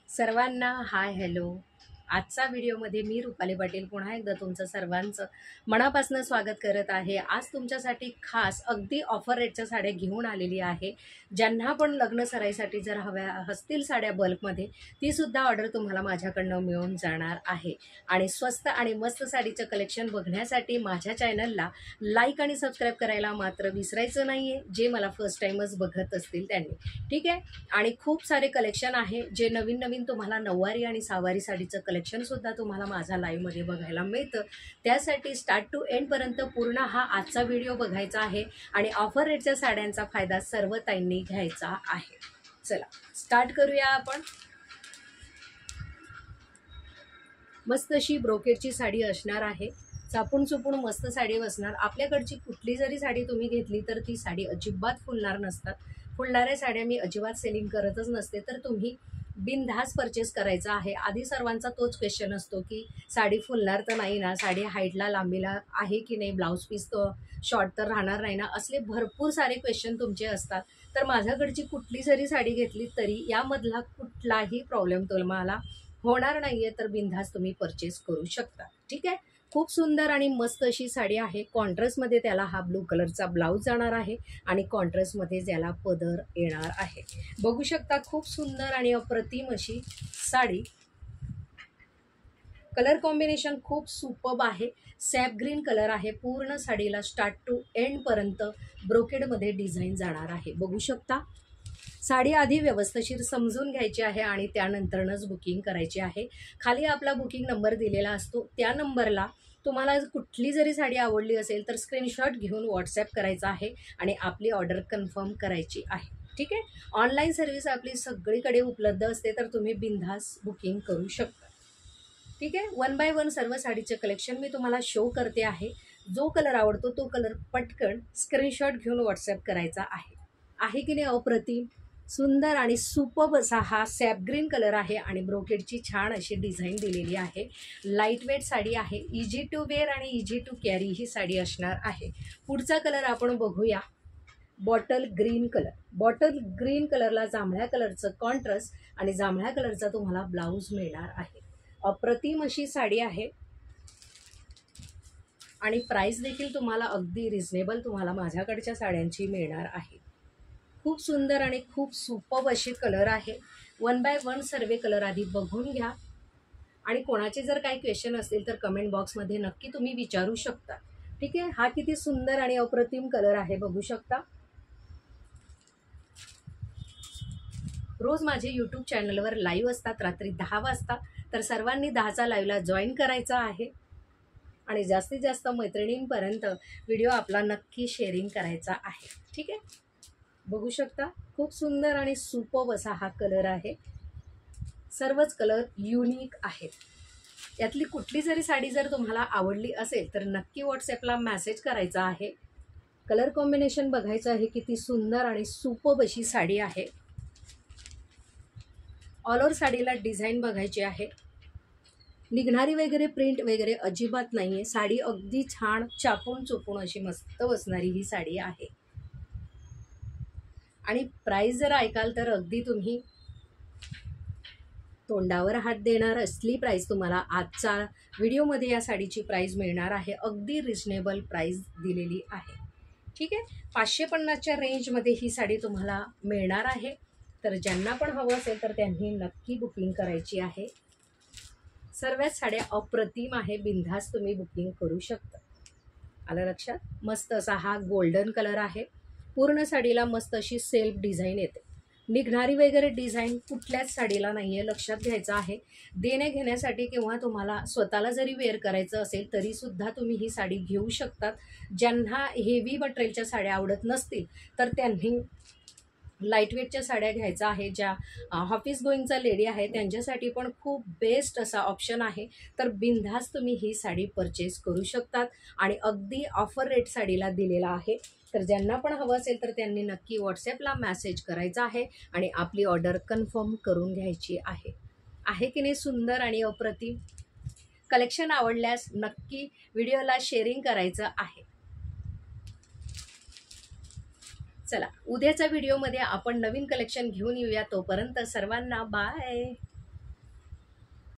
सर्वांना hi hello. आजचा व्हिडिओमध्ये मी रुपाली पाटील पुन्हा एकदा तुमचं सर्वांचं मनापासून स्वागत करत आहे. आज तुमच्यासाठी खास अगदी ऑफर रेटच्या साड्या घेऊन आलेली आहे. ज्यांना पण लग्न सराईसाठी जर हव्या असतील साड्या बल्कमध्ये, तीसुद्धा ऑर्डर तुम्हाला माझ्याकडनं मिळून जाणार आहे. आणि स्वस्त आणि मस्त साडीचं कलेक्शन बघण्यासाठी माझ्या चॅनलला लाईक आणि सबस्क्राईब करायला मात्र विसरायचं नाही आहे, जे मला फर्स्ट टाईमच बघत असतील त्यांनी. ठीक आहे. आणि खूप सारे कलेक्शन आहे जे नवीन तुम्हाला नऊवारी आणि सहावारी साडीचं कलेक्शनसुद्धा तुम्हाला माझा लाईव्हमध्ये बघायला मिळतं. त्यासाठी स्टार्ट टू एंडपर्यंत पूर्ण हा आजचा व्हिडिओ बघायचा आहे आणि ऑफर रेटच्या साड्यांचा फायदा सर्व ताईंनी घ्यायचा आहे. चला स्टार्ट करूया आपण. मस्त अशी ब्रोकेडची साडी असणार आहे. चापून चुपून मस्त साडी बसणार. आपल्याकडची कुठली जरी साडी तुम्ही घेतली तर ती साडी अजिबात फुलणार नसतात. फुलणाऱ्या साड्या मी अजिबात सेलिंग करतच नसते. तर तुम्ही बिनधास्त परचेस करायचा आहे. आधी सर्वांचा तोच क्वेश्चन असतो की साडी फुलणार तर नाही ना, साडी हाईटला लांबीला आहे की नाही, ब्लाऊज पीस तर शॉर्ट तर राहणार नाही ना, असले भरपूर सारे क्वेश्चन तुमचे असतात. तर माझ्याकडची कुठली जरी साडी घेतली तरी यामधला कुठलाही प्रॉब्लेम तुम्हाला होणार नाही आहे. तर बिनधास्त तुम्ही परचेस करू शकता. ठीक आहे. खूप सुंदर आणि मस्त अशी साडी आहे. कॉन्ट्रास्टमध्ये त्याला हा ब्लू कलरचा ब्लाऊज जाणार आहे आणि कॉन्ट्रास्टमध्ये त्याला पदर येणार आहे. बघू शकता खूप सुंदर आणि अप्रतिम अशी साडी. कलर कॉम्बिनेशन खूप सुपर्ब आहे. सॅप ग्रीन कलर आहे. पूर्ण साडीला स्टार्ट टू एंडपर्यंत ब्रोकेडमध्ये डिझाईन जाणार आहे. बघू शकता. साडी आधी व्यवस्थित समजून घ्यायची आहे आणि त्यानंतरच बुकिंग करायची आहे. खाली आपला बुकिंग नंबर दिलेला असतो. त्या नंबरला तुम्हाला कुठली जरी साडी आवडली असेल तर स्क्रीनशॉट घेऊन व्हॉट्सॲप करायचा आहे आणि आपली ऑर्डर कन्फर्म करायची आहे. ठीक आहे. ऑनलाईन सर्व्हिस आपली सगळीकडे उपलब्ध असते, तर तुम्ही बिनधास्त बुकिंग करू शकता. ठीक आहे. 1 बाय 1 सर्व साडीचे कलेक्शन मी तुम्हाला शो करते आहे. जो कलर आवडतो तो कलर पटकन स्क्रीनशॉट घेऊन व्हॉट्सॲप करायचा आहे की नाही अप्रतिम सुंदर आणि सुपर्ब असा हा सॅप ग्रीन कलर आहे आणि ब्रोकेडची छान अशी डिझाईन दिलेली आहे. लाईट वेट साडी आहे. इझी टू वेअर आणि इझी टू कॅरी ही साडी असणार आहे. पुढचा कलर आपण बघूया. Bottle green colour. Bottle green कलरला जांभळ्या कलरचं कॉन्ट्रास्ट आणि जांभळ्या कलरचा तुम्हाला ब्लाऊज मिळणार आहे. अप्रतिम अशी साडी आहे आणि प्राईस देखील तुम्हाला अगदी रिझनेबल तुम्हाला माझ्याकडच्या साड्यांची मिळणार आहे. खूप सुंदर आणि खूप सुपर्ब असे कलर आहे. 1 बाय 1 सर्व कलर आधी बघून घ्या आणि कोणाचे जर काही क्वेश्चन असतील तर कमेंट बॉक्समध्ये नक्की तुम्ही विचारू शकता. ठीक आहे. हा किती सुंदर आणि अप्रतिम कलर आहे. बघू शकता. रोज माझे यूट्यूब चॅनलवर लाईव्ह असतात रात्री 10 वाजता. तर सर्वांनी 10चा लाईव्हला जॉईन करायचा आहे आणि जास्तीत जास्त मैत्रिणींपर्यंत व्हिडिओ आपला नक्की शेअरिंग करायचा आहे. ठीक आहे. बघू शकता. खूप सुंदर आणि सुपर्ब असा हा कलर आहे. सर्वच कलर युनिक आहेत. यातली कुठली जरी साडी जर तुम्हाला आवडली असेल तर नक्की व्हॉट्सॲपला मेसेज करायचा आहे. कलर कॉम्बिनेशन बघायचं आहे. किती सुंदर आणि सुपर्ब अशी साडी आहे. ऑल ओव्हर साडीला डिझाईन बघायची आहे. निघणारी वगैरे प्रिंट वगैरे अजिबात नाही आहे. साडी अगदी छान चापून चोपून अशी मस्त बसणारी ही साडी आहे. आणि प्राईस जर ऐकाल तर अगदी तुम्ही तोंडावर हात देणार असली प्राईस तुम्हाला आजच्या व्हिडिओमध्ये या साडीची प्राईस मिळणार आहे. अगदी रिजनेबल प्राईस दिलेली आहे. ठीक आहे. 550च्या रेंजमध्ये ही साडी तुम्हाला मिळणार आहे. तर ज्यांना पण हवं असेल तर त्यांनी नक्की बुकिंग करायची आहे. सर्वच साड्या अप्रतिम आहे. बिनधास्त तुम्ही बुकिंग करू शकता. आलं लक्षात. मस्त असा हा गोल्डन कलर आहे. पूर्ण साडीला मस्त अशी सेल्फ डिझाईन येते. निघणारी वगैरे डिझाईन कुठल्याच साडीला नाही आहे. लक्षात घ्यायचं आहे. देण्या घेण्यासाठी किंवा तुम्हाला स्वतःला जरी वेअर करायचं असेल तरीसुद्धा तुम्ही ही साडी घेऊ शकतात. ज्यांना हेवी मटेरियलच्या साड्या आवडत नसतील तर त्यांनी लाईटवेटच्या साड्या घ्यायचा आहे. ज्या ऑफिस गोईंगचा लेडी आहे त्यांच्यासाठी पण खूप बेस्ट असा ऑप्शन आहे. तर बिनधास्त तुम्ही ही साडी परचेस करू शकतात आणि अगदी ऑफर रेट साडीला दिलेला आहे. तर ज्यांना पण हवं असेल तर त्यांनी नक्की व्हॉट्सॲपला मेसेज करायचा आहे आणि आपली ऑर्डर कन्फर्म करून घ्यायची आहे की नाही. सुंदर आणि अप्रतिम कलेक्शन आवडल्यास नक्की व्हिडिओला शेअरिंग करायचं आहे. चला उद्याच्या व्हिडिओमध्ये आपण नवीन कलेक्शन घेऊन येऊया. तोपर्यंत सर्वांना बाय.